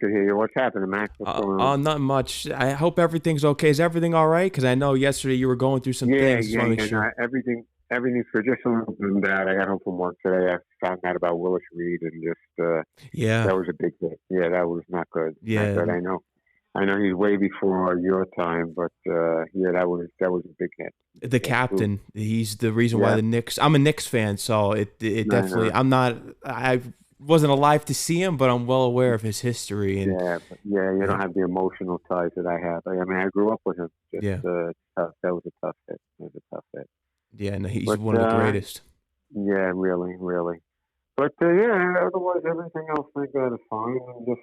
to hear you. What's happening, Max? What's going on? Not much. I hope everything's okay. Is everything all right? Because I know yesterday you were going through some Yeah, things. Just yeah, want to make yeah. No, sure. everything's for just a little bit bad. I got home from work today. I found out about Willis Reed, and just Yeah, that was a big hit. Yeah, that was not good. Not yeah. good. I know he's way before your time, but yeah, that was a big hit. Big The hit. Ooh, captain. He's the reason why yeah, the Knicks. I'm a Knicks fan, so it no, definitely. no. I'm not. I wasn't alive to see him, but I'm well aware of his history. And Yeah, but yeah, you yeah, don't have the emotional ties that I have. I mean, I grew up with him. Just yeah, tough. That was a tough hit. That was a tough hit. yeah. No, he's But one of the greatest. yeah, really, really. But yeah, otherwise everything else thank God is fine. And just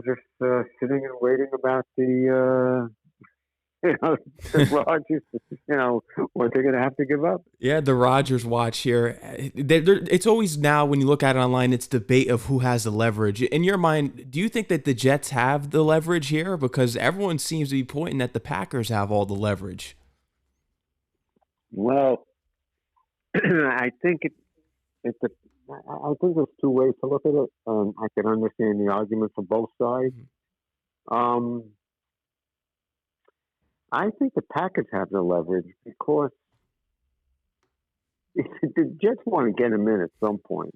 just sitting and waiting about the Rogers, what they're gonna have to give up. Yeah, the Rodgers watch here. It's always now when you look at it online, it's debate of who has the leverage. In your mind, do you think that the Jets have the leverage here? Because everyone seems to be pointing that the Packers have all the leverage. Well, I think it's a, I think there's two ways to look at it. I can understand the argument for both sides. Mhm. Um, I think the Packers have the leverage because the Jets want to get him in at some point.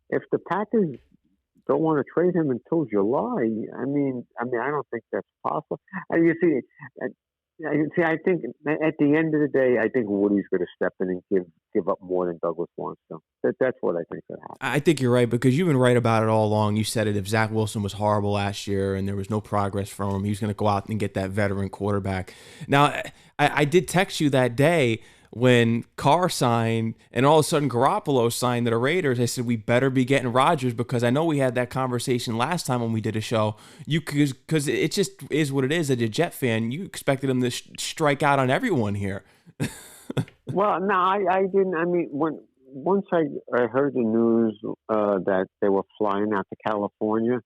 If the Packers don't want to trade him until July, I don't think that's possible. You see, I think at the end of the day, I think Woody's going to step in and give up more than Douglas wants to. That's what I think could happen. I think you're right because you've been right about it all along. You said it if Zach Wilson was horrible last year and there was no progress from him, he was going to go out and get that veteran quarterback. Now, I did text you that day when Carr signed and all of a sudden Garoppolo signed to the Raiders. I said we better be getting Rodgers because I know we had that conversation last time when we did a show. Because it just is what it is. As a Jet fan, you expected him to strike out on everyone here. Well, no, I didn't. I mean, once I heard the news that they were flying out to California,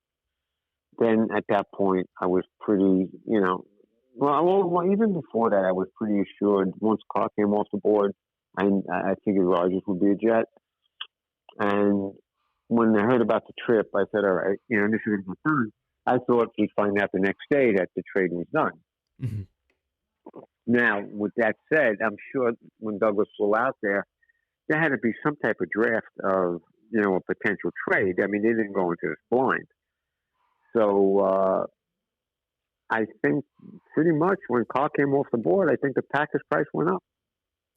then at that point I was pretty, even before that I was pretty assured. Once Carr came off the board, I figured Rodgers would be a Jet. And when I heard about the trip, I said, all right, this is going to be done. I thought we'd find out the next day that the trade was done. Mhm. Now, with that said, I'm sure when Douglas flew out there had to be some type of draft of, a potential trade. I mean, they didn't go into this blind. So I think pretty much when Carr came off the board, I think the Packers price went up.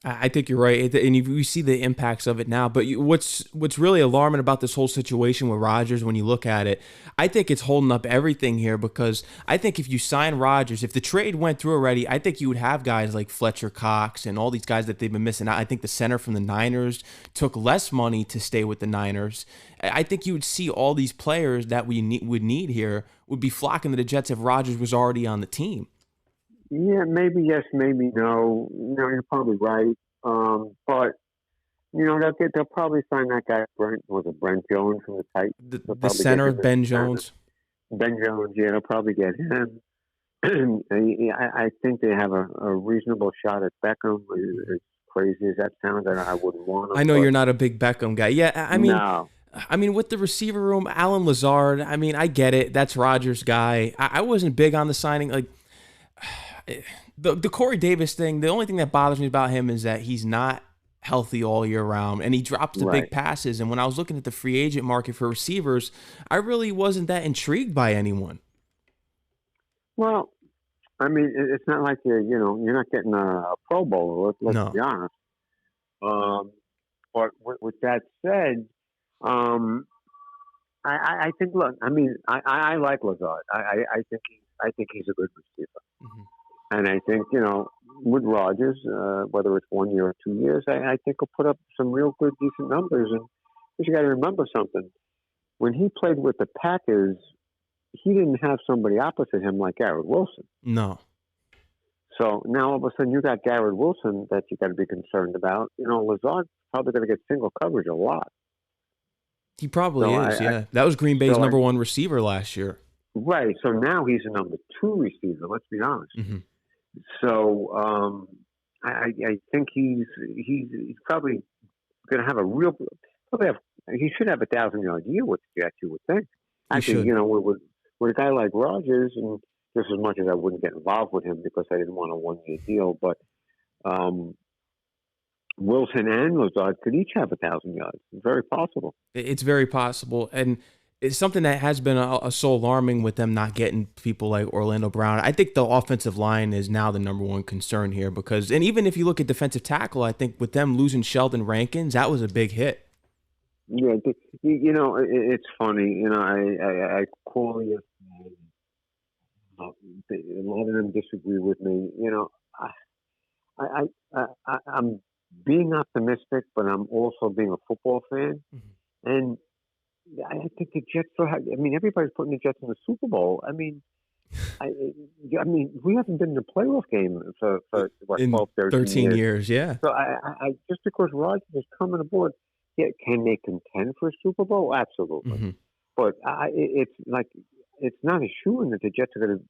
I think you're right, and you see the impacts of it now. But what's really alarming about this whole situation with Rodgers, when you look at it, I think it's holding up everything here because I think if you sign Rodgers, if the trade went through already, I think you would have guys like Fletcher Cox and all these guys that they've been missing out. I think the center from the Niners took less money to stay with the Niners. I think you would see all these players that would need here would be flocking to the Jets if Rodgers was already on the team. Yeah, maybe yes, maybe no. You're probably right. But they'll probably sign that guy Brent Jones from the Titans. They'll The probably get center, him in Ben return. Jones. Ben Jones, yeah, they'll probably get him. I think they have a reasonable shot at Beckham. As crazy as that sounds, I wouldn't want I him, know but you're not a big Beckham guy. Yeah, no. I mean, with the receiver room, Alan Lazard. I mean, I get it. That's Rodgers' guy. I wasn't big on the signing. Like the Corey Davis thing. The only thing that bothers me about him is that he's not healthy all year round, and he drops the big Right. passes. And when I was looking at the free agent market for receivers, I really wasn't that intrigued by anyone. Well, I mean, it's not like you're not getting a Pro Bowler. Let's No, be honest. Um, but with that said, um, I think. Look, I mean, I like Lazard. I think he's a good receiver, hmm and I think with Rodgers, whether it's 1 year or 2 years, I think he'll put up some real good, decent numbers. And but you got to remember something: when he played with the Packers, he didn't have somebody opposite him like Garrett Wilson. no, So now all of a sudden you got Garrett Wilson that you got to be concerned about. Lazard's probably going to get single coverage a lot. he probably So is. Yeah, that was Green Bay's so I, number one receiver last year. right. So now he's a number two receiver. Let's be honest. hmm So I think he's probably going to have probably have he should have 1,000-yard year with the Jets, you would think. He Actually, should. with a guy like Rodgers, and just as much as I wouldn't get involved with him because I didn't want a 1-year deal, but um, Wilson and Lazard could each have 1,000 yards. It's very possible. It's very possible, and it's something that has been so alarming with them not getting people like Orlando Brown. I think the offensive line is now the number one concern here because, and even if you look at defensive tackle, I think with them losing Sheldon Rankins, that was a big hit. Yeah, it's funny. I call you. A lot of them disagree with me. I'm being optimistic, but I'm also being a football fan, and I think the Jets everybody's putting the Jets in the Super Bowl. I mean, we haven't been in a playoff game for what, in 12, 13 years. Yeah. So I just because Rodgers is coming aboard, yeah, can they contend for a Super Bowl? Absolutely. Mm-hmm. But it's not a shoo-in that the Jets are going to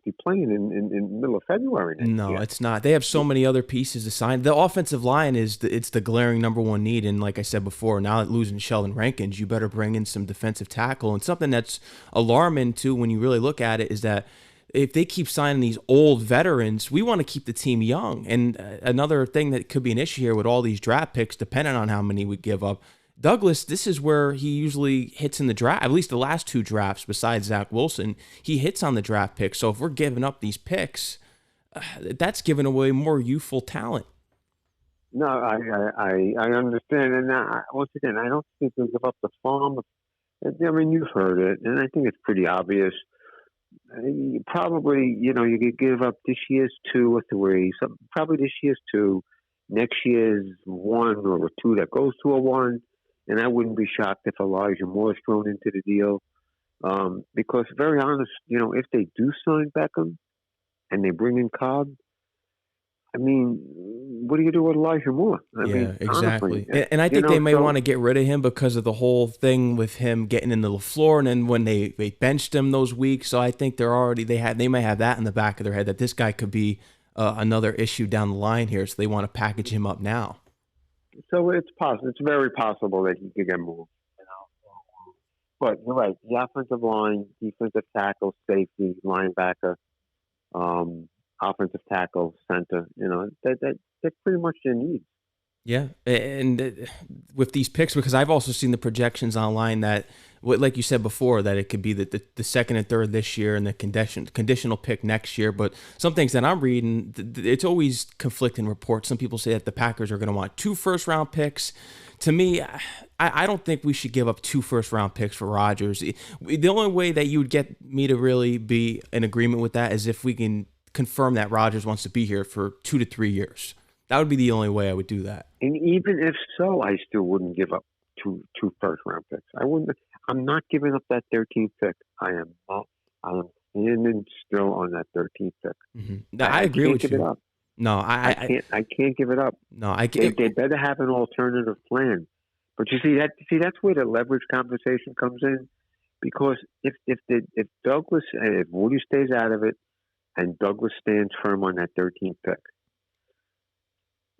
be playing in the middle of February next No, year. it's not. They have so many other pieces to sign. The offensive line it's the glaring number one need. And like I said before, now that losing Sheldon Rankins, you better bring in some defensive tackle. And something that's alarming too when you really look at it is that if they keep signing these old veterans, we want to keep the team young. And another thing that could be an issue here with all these draft picks, depending on how many we give up, Douglas, this is where he usually hits in the draft, at least the last two drafts besides Zach Wilson, he hits on the draft picks. So if we're giving up these picks, that's giving away more youthful talent. No, I understand. And once again, I don't think they'll give up the farm. I mean, you've heard it, and I think it's pretty obvious. Probably, you could give up this year's 2 or 3, so probably this year's 2, next year's 1 or 2 that goes to a 1. And I wouldn't be shocked if Elijah Moore is thrown into the deal. Because, very honest, if they do sign Beckham and they bring in Cobb, I mean, what do you do with Elijah Moore? I mean, exactly. Honestly, and I think they may want to get rid of him because of the whole thing with him getting into the floor, and then when they benched him those weeks. So I think they may have that in the back of their head that this guy could be another issue down the line here. So they want to package him up now. So it's possible. It's very possible that he could get moved. But you're right. The offensive line, defensive tackle, safety, linebacker, offensive tackle, center. That's pretty much their needs. Yeah, and with these picks, because I've also seen the projections online that, like you said before, that it could be the second and third this year and the conditional pick next year. But some things that I'm reading, it's always conflicting reports. Some people say that the Packers are going to want 2 first-round picks. To me, I don't think we should give up 2 first-round picks for Rodgers. The only way that you would get me to really be in agreement with that is if we can confirm that Rodgers wants to be here for 2 to 3 years. That would be the only way I would do that. And even if so, I still wouldn't give up two first-round picks. I wouldn't. I'm not giving up that 13th pick. I am not. I am standing still on that 13th pick. Mm-hmm. No, I agree with you. Give it up. No, I can't. I can't give it up. No, I can't. They better have an alternative plan. But you see that's where the leverage conversation comes in, because if Douglas, if Woody stays out of it, and Douglas stands firm on that 13th pick.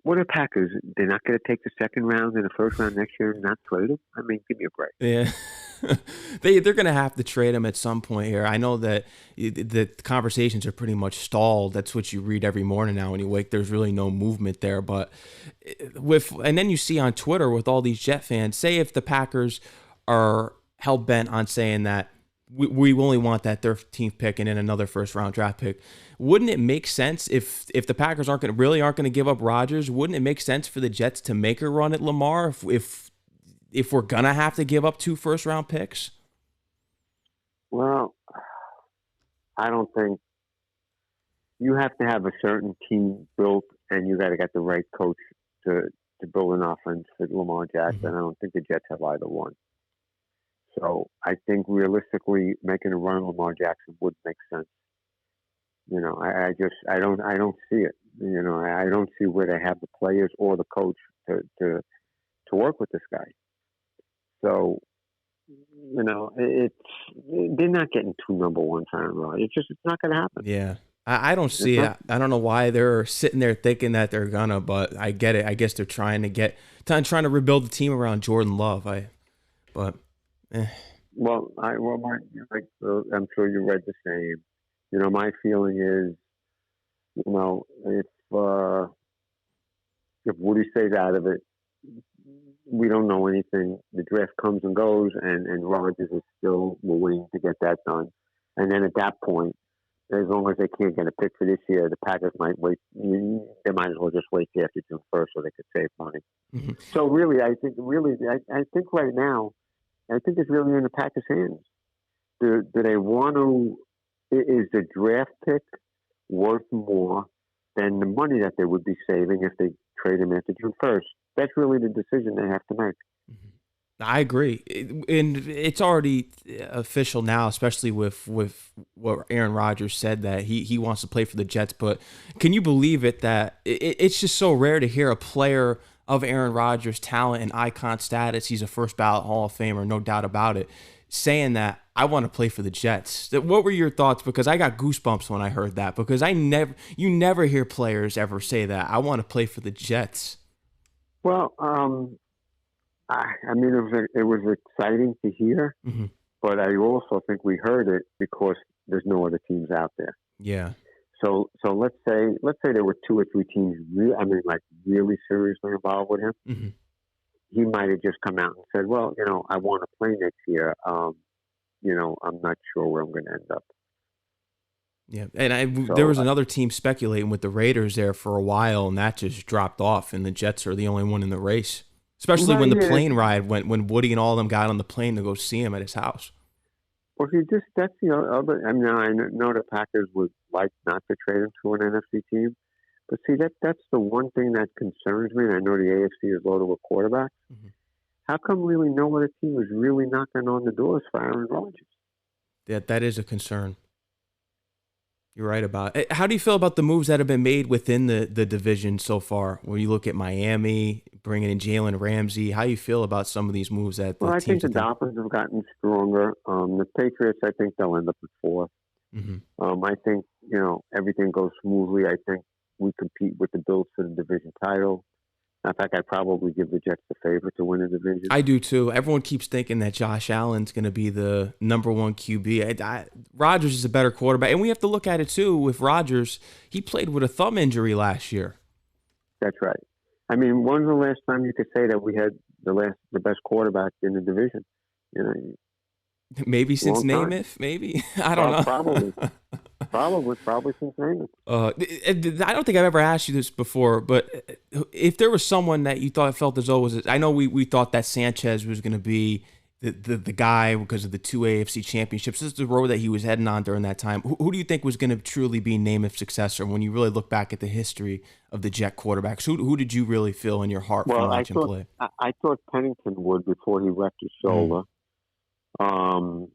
What are Packers? They're not going to take the second round and the first round next year and not trade him? I mean, give me a break. Yeah. They're going to have to trade him at some point here. I know that the conversations are pretty much stalled. That's what you read every morning now when you wake. There's really no movement there. But and then you see on Twitter with all these Jet fans, say if the Packers are hell-bent on saying that we only want that 13th pick and then another first-round draft pick, wouldn't it make sense if the Packers aren't going to give up Rodgers? Wouldn't it make sense for the Jets to make a run at Lamar if we're gonna have to give up 2 first-round picks? Well, I don't think you have to have a certain team built, and you got to get the right coach to build an offense for Lamar Jackson. Mm-hmm. I don't think the Jets have either one. So I think realistically, making a run at Lamar Jackson would make sense. I don't see it. I don't see where they have the players or the coach to work with this guy. So, they're not getting 2 number 1s Aaron Rodgers. It's not going to happen. Yeah. I don't see it. I don't know why they're sitting there thinking that they're gonna, but I get it. I guess they're trying to rebuild the team around Jordan Love. But eh. I'm sure you read the same. My feeling is, if Woody stays out of it, we don't know anything. The draft comes and goes, and Rodgers is still willing to get that done. And then at that point, as long as they can't get a pick for this year, the Packers might wait. They might as well just wait till after June 1st so they could save money. Mm-hmm. So really, I think right now, I think it's really in the Packers' hands. Do they want to? Is the draft pick worth more than the money that they would be saving if they trade him after June 1st? That's really the decision they have to make. Mm-hmm. I agree. And it's already official now, especially with what Aaron Rodgers said, that he wants to play for the Jets. But can you believe it that it's just so rare to hear a player of Aaron Rodgers' talent and icon status, he's a first ballot Hall of Famer, no doubt about it, saying that I want to play for the Jets. What were your thoughts? Because I got goosebumps when I heard that, because you never hear players ever say that. I want to play for the Jets. Well, I mean, it was exciting to hear, mm-hmm. but I also think we heard it because there's no other teams out there. Yeah. So let's say there were 2 or 3 teams, really seriously involved with him. Mm-hmm. He might have just come out and said, "Well, I want to play next year. I'm not sure where I'm going to end up." Yeah, and there was another team speculating with the Raiders there for a while, and that just dropped off, and the Jets are the only one in the race. Especially when the plane ride went, when Woody and all of them got on the plane to go see him at his house. Well, that's the other. I mean, I know the Packers would like not to trade him to an NFC team, but see, that's the one thing that concerns me. And I know the AFC is loaded with quarterbacks. Mm-hmm. How come really no other team is really knocking on the doors for Aaron Rodgers? That is a concern. You're right about it. How do you feel about the moves that have been made within the division so far? When you look at Miami, bringing in Jalen Ramsey, how do you feel about some of these moves that the teams I think the Dolphins have gotten stronger. The Patriots, I think they'll end up at 4th. Mm-hmm. I think, everything goes smoothly. I think we compete with the Bills for the division title. In fact, I'd probably give the Jets the favor to win the division. I do too. Everyone keeps thinking that Josh Allen's going to be the number 1 QB. Rodgers is a better quarterback. And we have to look at it too with Rodgers. He played with a thumb injury last year. That's right. I mean, when's the last time you could say that we had the best quarterback in the division? Maybe since Namath, maybe. I don't know. Probably since Namath. I don't think I've ever asked you this before, but if there was someone that you felt as though I know we thought that Sanchez was going to be the guy because of the 2 AFC championships. This is the road that he was heading on during that time. Who do you think was going to truly be Namath's successor when you really look back at the history of the Jet quarterbacks? Who did you really feel in your heart from watching play? I thought Pennington would before he wrecked his shoulder. To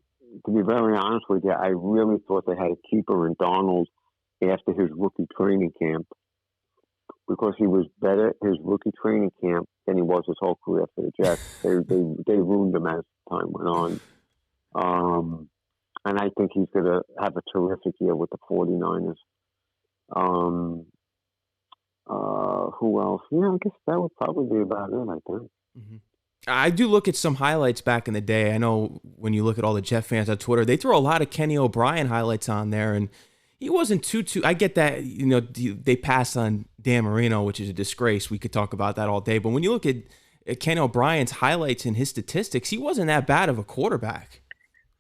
be very honest with you, I really thought they had a keeper in Donald after his rookie training camp because he was better his rookie training camp than he was his whole career for the Jets. They ruined him as time went on. And I think he's going to have a terrific year with the 49ers. Who else? I guess that would probably be about it, I think. Mm-hmm. I do look at some highlights back in the day. I know when you look at all the Jet fans on Twitter, they throw a lot of Kenny O'Brien highlights on there, and he wasn't too. I get that, they passed on Dan Marino, which is a disgrace. We could talk about that all day. But when you look at Kenny O'Brien's highlights and his statistics, he wasn't that bad of a quarterback.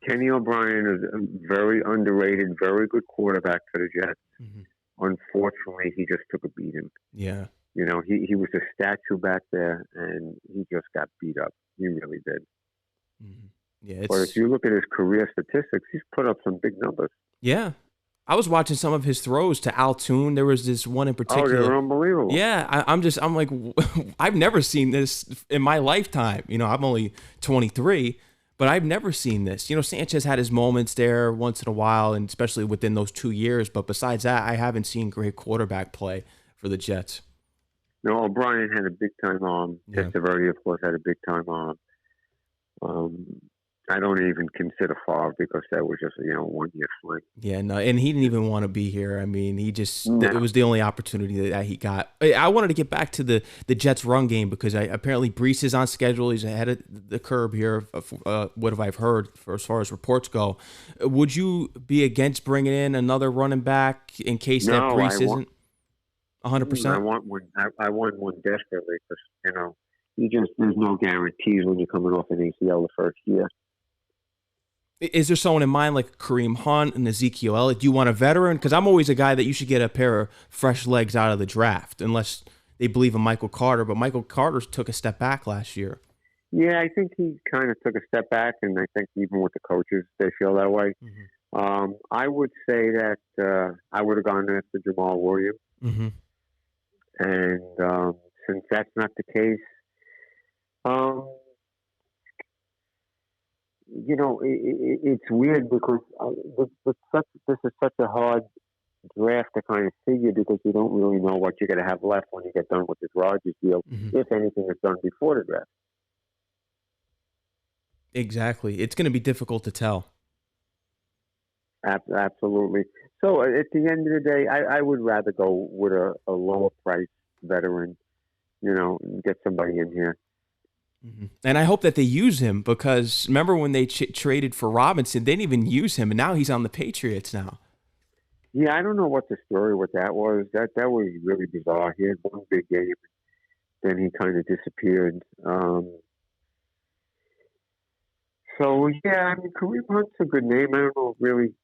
Kenny O'Brien is a very underrated, very good quarterback for the Jets. Mm-hmm. Unfortunately, he just took a beating. Yeah. He was a statue back there, and he just got beat up. He really did. Mm-hmm. Yeah, but if you look at his career statistics, he's put up some big numbers. Yeah. I was watching some of his throws to Al Toon. There was this one in particular. Oh, they're unbelievable. Yeah, I'm like, I've never seen this in my lifetime. I'm only 23, but I've never seen this. Sanchez had his moments there once in a while, and especially within those 2 years. But besides that, I haven't seen great quarterback play for the Jets. No, O'Brien had a big-time arm. Yeah. Testaverde, of course, had a big-time arm. I don't even consider Favre because that was just 1 year fling. Yeah, no, and he didn't even want to be here. I mean, it No, was the only opportunity that he got. I wanted to get back to the Jets run game because apparently Brees is on schedule. He's ahead of the curve here. What have I heard as far as reports go? Would you be against bringing in another running back in case that no, Brees isn't I 100%? want one. I want one desperately because there's no guarantees when you're coming off an ACL the first year. Is there someone in mind like Kareem Hunt and Ezekiel Elliott? Do you want a veteran? Because I'm always a guy that you should get a pair of fresh legs out of the draft, unless they believe in Michael Carter. But Michael Carter took a step back last year. Yeah, I think he kind of took a step back, and I think even with the coaches, they feel that way. I would say that I would have gone after Jamal Williams, and since that's not the case, it's weird because this is such a hard draft to kind of figure because you don't really know what you're going to have left when you get done with this Rodgers deal, if anything is done before the draft. Exactly. It's going to be difficult to tell. Absolutely. So at the end of the day, I would rather go with a lower price veteran, get somebody in here. And I hope that they use him because remember when they traded for Robinson, they didn't even use him, and now he's on the Patriots now. Yeah, I don't know what the story with that was. That was really bizarre. He had one big game, then he kind of disappeared. So, yeah, I mean, Kareem Hunt's a good name. I don't know really,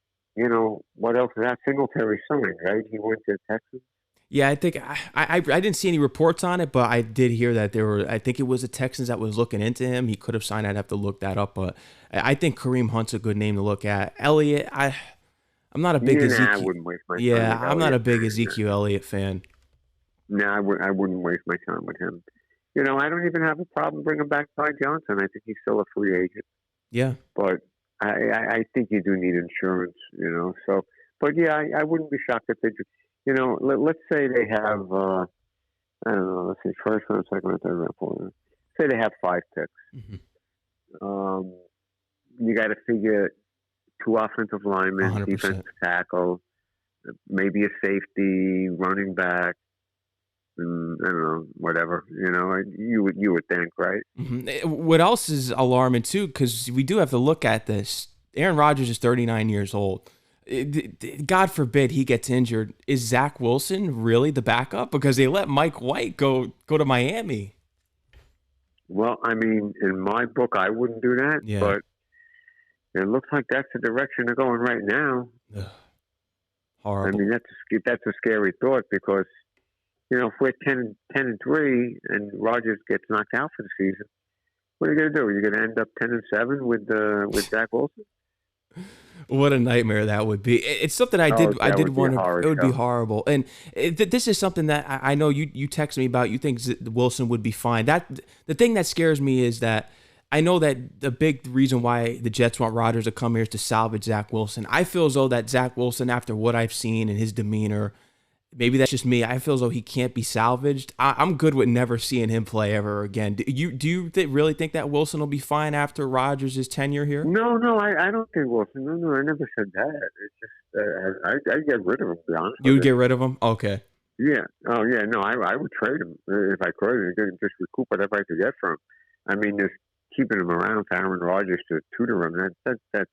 what else is that? Singletary signed, right? He went to Texas. Yeah, I think I didn't see any reports on it, but I did hear that I think it was the Texans that was looking into him. He could have signed. I'd have to look that up, but I think Kareem Hunt's a good name to look at. Elliott, I'm not a big Ezekiel. I wouldn't waste my time. Yeah, I'm not a big Ezekiel Elliott fan. No, I wouldn't waste my time with him. I don't even have a problem bringing back Ty Johnson. I think he's still a free agent. Yeah, but I think you do need insurance. So, but yeah, I wouldn't be shocked if they. Let's say they have, I don't know, let's see, first round, second round, third round, fourth round. Say they have 5 picks. You got to figure 2 offensive linemen, 100%. defensive tackle, maybe a safety, running back, I don't know, whatever. You would think, right? What else is alarming too? Because we do have to look at this. Aaron Rodgers is 39 years old. God forbid he gets injured. Is Zach Wilson really the backup? Because they let Mike White go to Miami. Well, I mean, in my book, I wouldn't do that. Yeah. But it looks like that's the direction they're going right now. Horrible. I mean, that's a scary thought because, if we're 10-3 and Rodgers gets knocked out for the season, what are you going to do? You're going to end up 10-7 with Zach Wilson? What a nightmare that would be. It's something I did wonder. It would be horrible. And this is something that I know you texted me about. You think Wilson would be fine. The thing that scares me is that I know that the big reason why the Jets want Rodgers to come here is to salvage Zach Wilson. I feel as though that Zach Wilson, after what I've seen and his demeanor, maybe that's just me, I feel as though he can't be salvaged. I'm good with never seeing him play ever again. Do you really think that Wilson will be fine after Rodgers' tenure here? No, I don't think Wilson. No, I never said that. It's just I'd get rid of him, to be honest. You would get rid of him? Okay. Yeah. Oh, yeah. No, I would trade him if I could and just recoup whatever I could get from him. I mean, just keeping him around for Aaron Rodgers to tutor him, that's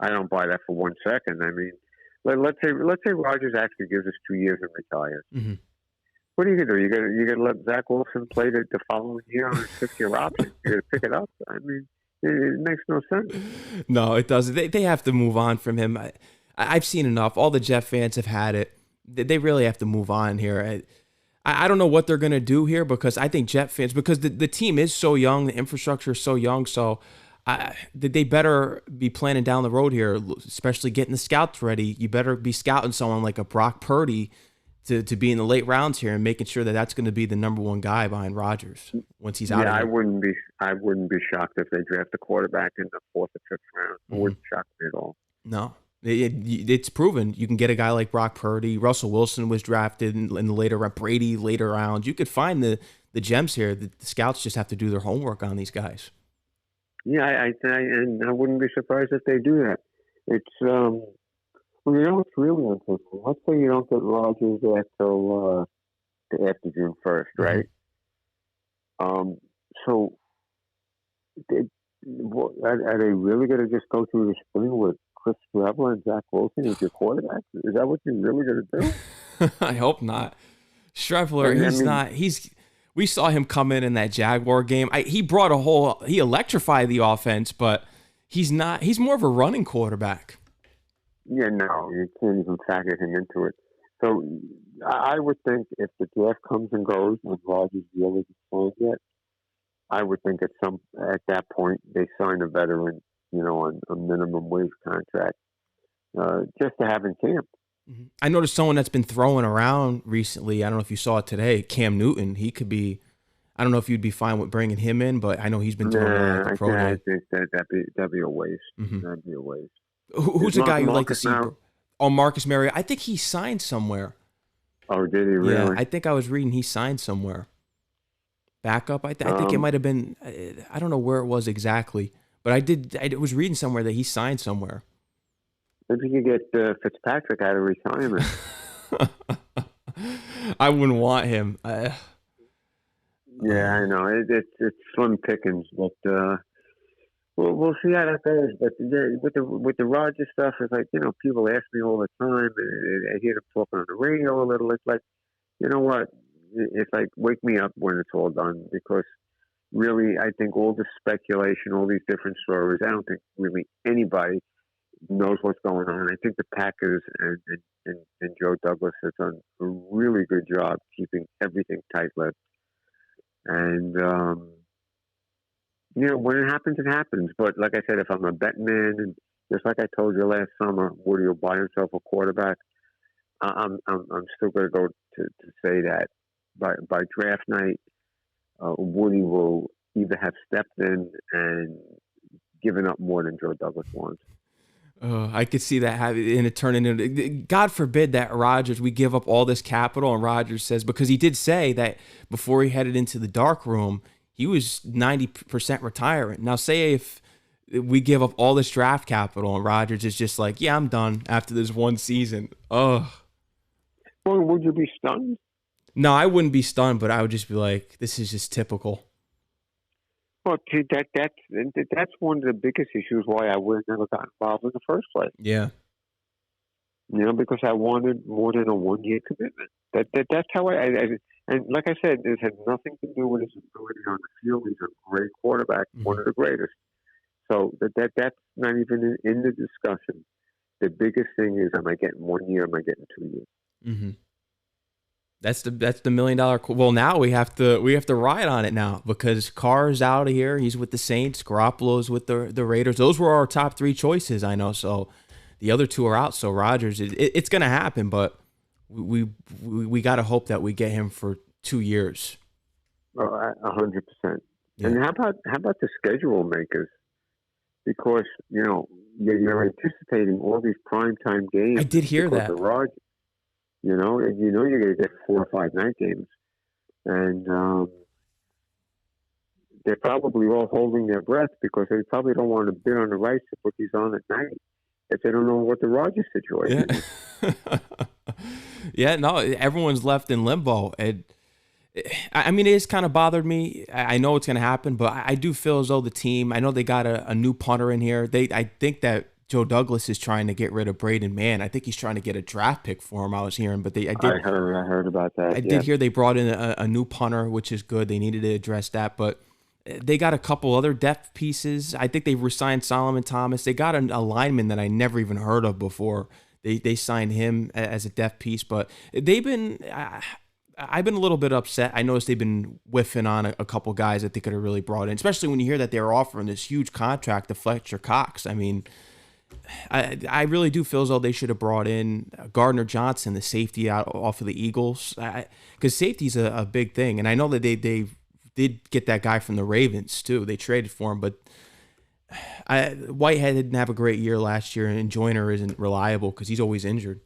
I don't buy that for 1 second. I mean, let's say Rodgers actually gives us 2 years and retires. What are you gonna do? You gonna let Zach Wilson play the following year on a 6-year option? You're gonna pick it up? I mean, it makes no sense. No, it doesn't. They have to move on from him. I've seen enough. All the Jet fans have had it. They really have to move on here. I don't know what they're gonna do here because I think Jet fans, because the team is so young, the infrastructure is so young, so. They better be planning down the road here, especially getting the scouts ready. You better be scouting someone like a Brock Purdy to be in the late rounds here and making sure that that's going to be the number 1 guy behind Rodgers once he's out of here. I wouldn't be shocked if they draft a quarterback in the 4th or 5th round. It wouldn't shock me at all. No. It's proven. You can get a guy like Brock Purdy. Russell Wilson was drafted in the later round. Brady, later rounds. You could find the gems here. The scouts just have to do their homework on these guys. Yeah, and I wouldn't be surprised if they do that. It's well, it's really interesting. Let's say you don't get Rodgers after June 1st, Hmm. right? Um, so are they really going to just go through the spring with Chris Trevor and Zach Wilson as your quarterbacks? Is that what you're really going to do? I hope not. Streveler, And I he's mean, not. We saw him come in that Jaguar game. He brought a whole. He electrified the offense, but he's not. He's more of a running quarterback. yeah, no, you can't even factor him into it. So I would think if the draft comes and goes and Rodgers really isn't signed yet, I would think at that point they sign a veteran, on a minimum wage contract, just to have in camp. Mhm. I noticed someone that's been throwing around recently. I don't know if you saw it today. Cam Newton. He could be. I don't know if you'd be fine with bringing him in, but I know he's been throwing around at Nah, the pro I day. think that'd be a waste. Hmm. That'd be a waste. Is Who's a guy you'd like to Marcus see? now? Oh, Marcus Mariota. I think he signed somewhere. Oh, did he Yeah, really? I think I was reading he signed somewhere. Backup. I think it Um, might have been. I don't know where it was exactly, but I did. I was reading somewhere that he signed somewhere. Maybe you could get Fitzpatrick out of retirement. I wouldn't want him. Yeah, I know it's slim pickings, but we'll see how that goes. But with the Rogers stuff, it's like people ask me all the time, and I hear them talking on the radio a little. It's like you know what? It's like wake me up when it's all done because really, I think all the speculation, all these different stories, I don't think really anybody knows what's going on. I think the Packers and Joe Douglas have done a really good job keeping everything tight-lipped. And, when it happens, it happens. But like I said, if I'm a bet man, and just like I told you last summer, Woody will buy himself a quarterback. I'm still going to go to say that by draft night, Woody will either have stepped in and given up more than Joe Douglas wants. I could see that having and it turning into. God forbid that Rodgers we give up all this capital and Rodgers says because he did say that before he headed into the dark room he was 90% retiring. Now say if we give up all this draft capital and Rodgers is just like yeah I'm done after this one season. Ugh. Well, would you be stunned? No, I wouldn't be stunned, but I would just be like, this is just typical. Well, see, that's one of the biggest issues why I would have never got involved in the first place. Yeah. Because I wanted more than a 1 year commitment. That's how and like I said, this had nothing to do with his ability on the field. He's a great quarterback, Hmm. one of the greatest. So that's not even in the discussion. The biggest thing is, am I getting 1 year? Am I getting 2 years? Hmm. That's the $1 million. Well, now we have to ride on it now because Carr's out of here. He's with the Saints. Garoppolo's with the Raiders. Those were our top three choices. I know. So the other two are out. So Rodgers, it's gonna happen, but we got to hope that we get him for 2 years. 100%. Yeah, And how about the schedule makers? Because you're anticipating all these primetime I games did hear because that. of Rodgers. And you're going to get 4 or 5 night games, and they're probably all holding their breath because they probably don't want to bid on the rights to put these on at night if they don't know what the Rodgers Yeah. situation is. Yeah, no, everyone's left in limbo. I mean, it's kind of bothered me. I know it's going to happen, but I do feel as though the team. I know they got a new punter in here. I think that Joe Douglas is trying to get rid of Braden Mann. I think he's trying to get a draft pick for him. I was hearing, but I heard about that. I Yeah, did hear they brought in a new punter, which is good. They needed to address that, but they got a couple other depth pieces. I think they re-signed Solomon Thomas. They got a lineman that I never even heard of before. They signed him as a depth piece, but they've been. I've been a little bit upset. I noticed they've been whiffing on a couple guys that they could have really brought in, especially when you hear that they were offering this huge contract to Fletcher Cox. I mean, I really do feel as though they should have brought in Gardner Johnson, the safety out off of the Eagles, because safety's a big thing. And I know that they did get that guy from the Ravens too. They traded for him, but Whitehead didn't have a great year last year, and Joyner isn't reliable because he's always injured.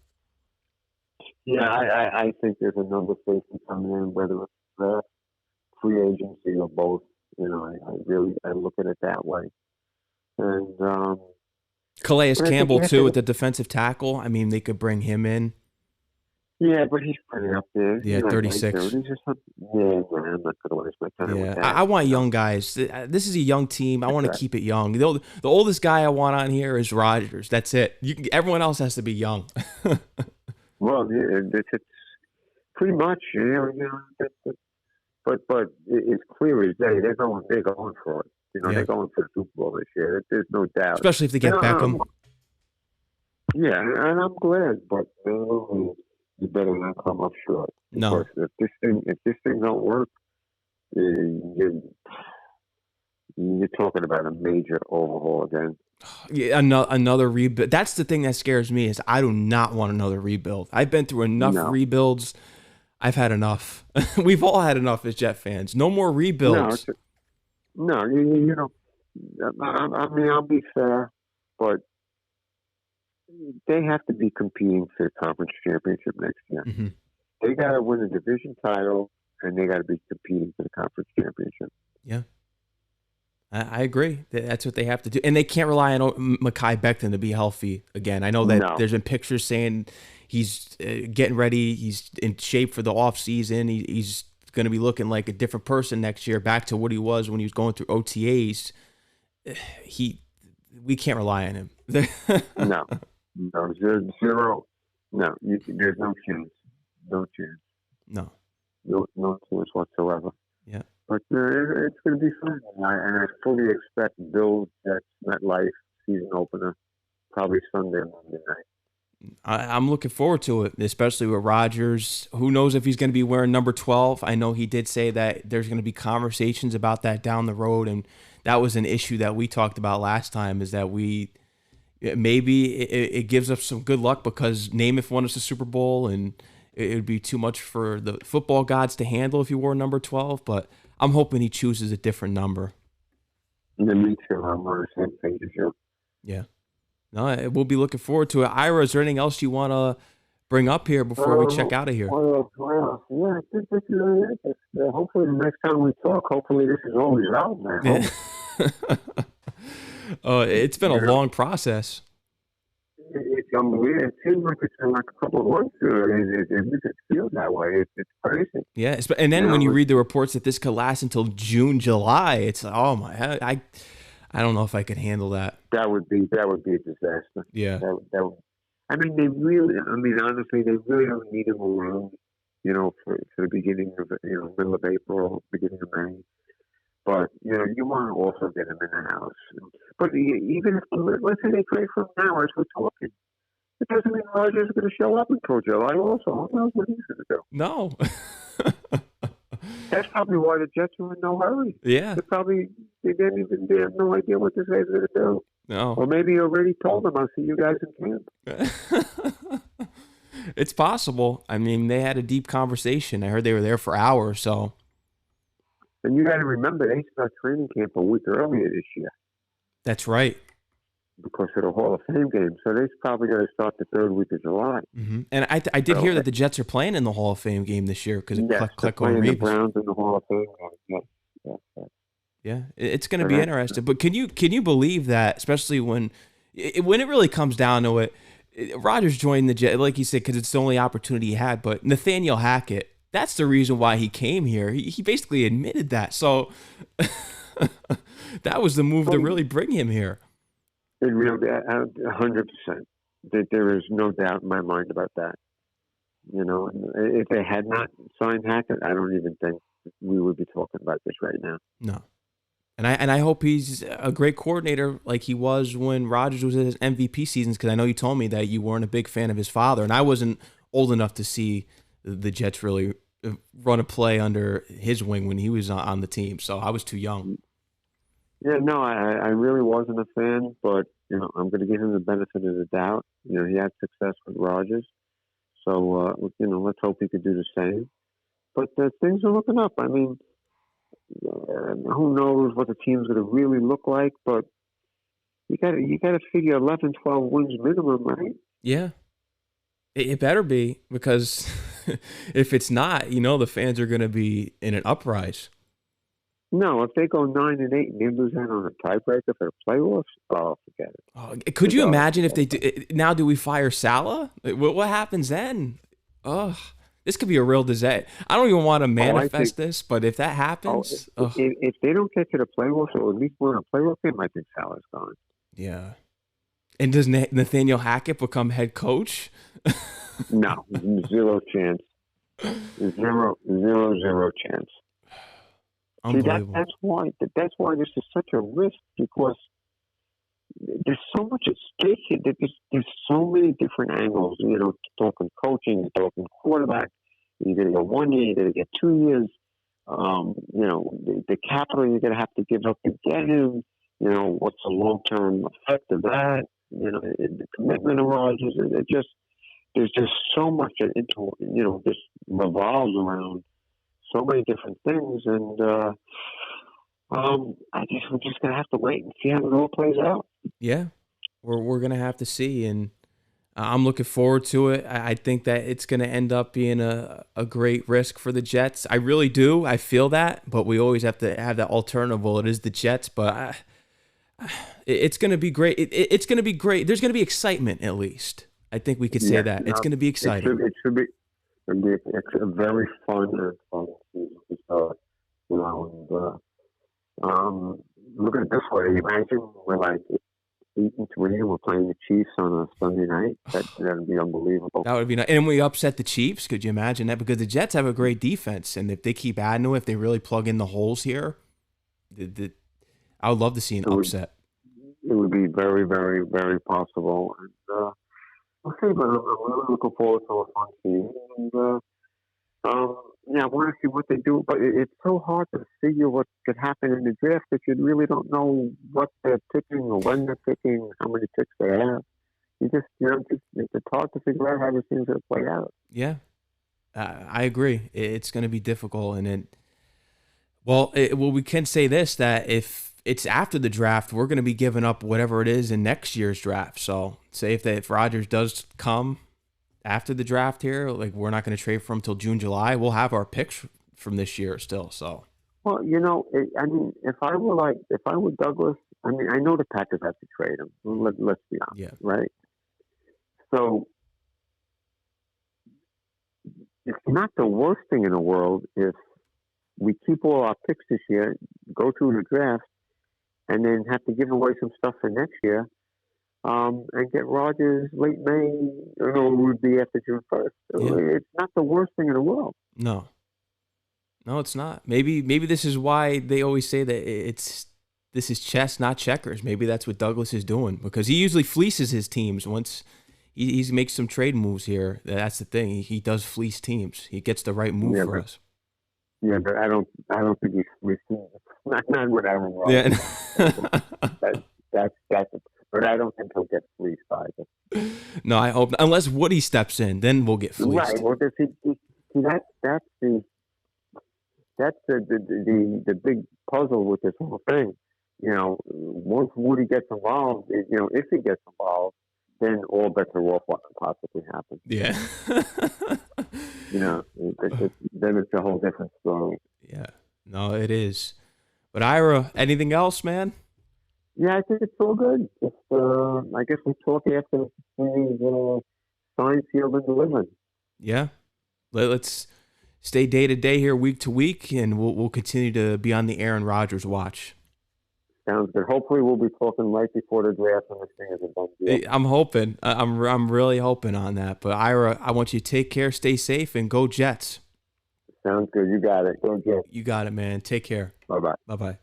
yeah. I think there's another safety coming in, whether it's free agency or both. I really look at it that way. And Calais but I think Campbell you have too to, at the defensive tackle. I mean, they could bring him in. yeah, but he's pretty up there. He's Yeah, not late 36. 30s or something. Yeah, man, I'm not gonna waste my time with Yeah, that. I want young guys. This is a young team. I That's want to right. keep it young. The oldest guy I want on here is Rodgers. That's it. Everyone else has to be young. Well, yeah, it's pretty much, but it's clear as day they're going for it. Yeah, They're going for the Super Bowl this year. There's no doubt. especially if they get Beckham. Yeah, and I'm glad, but you better not come up short No, because if this thing don't work, you're talking about a major overhaul again. yeah, another rebuild. That's the thing that scares me is I do not want another rebuild. I've been through enough No, rebuilds. I've had enough. We've all had enough as Jet fans. No more no, rebuilds. no. You know, I mean, I'll be fair, but they have to be competing for the conference championship next year. Hmm. They got to win a division title, and they got to be competing for the conference championship. Yeah, I agree. That's what they have to do, and they can't rely on Mekhi Becton to be healthy again. I know that No, there's been pictures saying he's getting ready. He's in shape for the off season. He's going to be looking like a different person next year, back to what he was when he was going through OTAs. We can't rely on him. no, no, zero. No, there's no chance. No chance. No. No chance whatsoever. Yeah. But it's going to be fun. And I fully expect Bills, Jets, MetLife season opener, probably Sunday, Monday night. I'm looking forward to it, especially with Rodgers. Who knows if he's going to be wearing number 12? I know he did say that there's going to be conversations about that down the road, and that was an issue that we talked about last time, is that maybe it gives us some good luck because Namath won us the Super Bowl, and it would be too much for the football gods to handle if he wore number 12, but I'm hoping he chooses a different number. And then me too. I'm on the same page as you. Yeah. No, we'll be looking forward to it. Ira, is there anything else you want to bring up here before we check out of here? Well, yeah, I think this is it. Hopefully the next time we talk, hopefully this is always out, man. It's been a long process. It's unbelievable. It seems like it's been like a couple of months ago. It feels that way. It's crazy. Yeah, and then when you read the reports that this could last until June, July, it's oh my, I don't know if I could handle that. That would be a disaster. Yeah. That would, honestly, they really don't need him around, for the beginning of, middle of April, beginning of May. But, you want to also get him in the house. But even if, let's say they trade for him now as we're talking, it doesn't mean Rodgers is going to show up until July also. Who knows what he's going to do? No. That's probably why the Jets are in no hurry. Yeah. They have no idea what this guy's going to do. No. Or maybe he already told them, I'll see you guys in camp. It's possible. I mean, they had a deep conversation. I heard they were there for hours, so. And you got to remember, they start training camp a week earlier this year. That's right. Because of the Hall of Fame game. So they're probably going to start the third week of July. Mm-hmm. And I did hear that the Jets are playing in the Hall of Fame game this year because of Klecko and Reeves. The Browns in the Hall of Fame game. Yes. Yeah, it's going to be interesting. But can you believe that, especially when it really comes down to it, Rodgers joined the Jets, like you said, because it's the only opportunity he had. But Nathaniel Hackett, that's the reason why he came here. He basically admitted that. So that was the move to really bring him here. It really, 100%. There is no doubt in my mind about that. If they had not signed Hackett, I don't even think we would be talking about this right now. No. And I hope he's a great coordinator like he was when Rodgers was in his MVP seasons, because I know you told me that you weren't a big fan of his father, and I wasn't old enough to see the Jets really run a play under his wing when he was on the team, so I was too young. Yeah, no, I really wasn't a fan, but, I'm going to give him the benefit of the doubt. He had success with Rodgers, so, let's hope he could do the same. But things are looking up. I mean, who knows what the team's going to really look like, but you got to figure 11, 12 wins minimum, right? Yeah. It better be, because if it's not, the fans are going to be in an uprise. No, if they go 9-8 and they lose out on a tiebreaker for the playoffs, oh, forget it. Oh, could you imagine if they do, now do we fire Salah? What happens then? Oh, this could be a real disaster. I don't even want to manifest this, but if that happens, if they don't get to the playoffs or at least win a playoff game, I think Salah's gone. Yeah. And does Nathaniel Hackett become head coach? No, zero chance. Zero chance. See, that's why this is such a risk, because there's so much at stake here. There's so many different angles. You know, talking coaching, talking quarterback. You're going to get 1 year, you're going to get 2 years. You know, the capital you're going to have to give up to get him. You know, what's the long-term effect of that? You know, the commitment of Rodgers. There's just so much into, you know, this revolves around so many different things, and I guess we're just gonna have to wait and see how it all plays out. Yeah, we're gonna have to see, and I'm looking forward to it. I think that it's gonna end up being a great risk for the Jets. I really do. I feel that, but we always have to have that alternative. Well, it is the Jets, but it's gonna be great. It's gonna be great. There's gonna be excitement, at least. I think we could say that. It's gonna be exciting. It should be. It's a very fun season to start, you know. And look at it this way: imagine we're like 8-3, and we're playing the Chiefs on a Sunday night. That'd be unbelievable. That would be nice. And we upset the Chiefs. Could you imagine that? Because the Jets have a great defense, and if they keep adding to it, if they really plug in the holes here, I would love to see an upset. It would be very, very, very possible. And okay, but I'm really looking forward to a fun season. And, yeah, I want to see what they do. But it's so hard to figure what could happen in the draft because you really don't know what they're picking or when they're picking, how many picks they have. It's hard to figure out how this thing's going to play out. Yeah, I agree. It's going to be difficult. And we can say this, that if it's after the draft, we're going to be giving up whatever it is in next year's draft. So say if Rodgers does come after the draft here, like we're not going to trade for him till June, July. We'll have our picks from this year still. So, well, you know, I mean, if I were Douglas, I mean, I know the Packers have to trade him. Let's be honest, right? So it's not the worst thing in the world if we keep all our picks this year, go through the draft, and then have to give away some stuff for next year, and get Rodgers late May, it would be after June 1st. Yeah. It's not the worst thing in the world. No, it's not. Maybe this is why they always say that this is chess, not checkers. Maybe that's what Douglas is doing, because he usually fleeces his teams once he makes some trade moves here. That's the thing. He does fleece teams. He gets the right move for us. Yeah, but I don't think he's fleecing. Not with Aaron Rodgers. Yeah. But I don't think he'll get fleeced either. No, I hope not. Unless Woody steps in, then we'll get fleeced. Right. Well, that's the big puzzle with this whole thing. You know, once Woody gets involved, if he gets involved, then all bets are off what could possibly happen. Yeah. Then it's a whole different story. Yeah. No, it is. But Ira, anything else, man? Yeah, I think it's all good. I guess we talk after the sign, sealed, and delivered. Yeah. Let's stay day to day here, week to week, and we'll continue to be on the Aaron Rodgers watch. Sounds good. Hopefully, we'll be talking right before the draft when this thing is a done deal. I'm hoping. I'm really hoping on that. But Ira, I want you to take care, stay safe, and go Jets. Sounds good. You got it. Go Jets. You got it, man. Take care. Bye-bye. Bye-bye.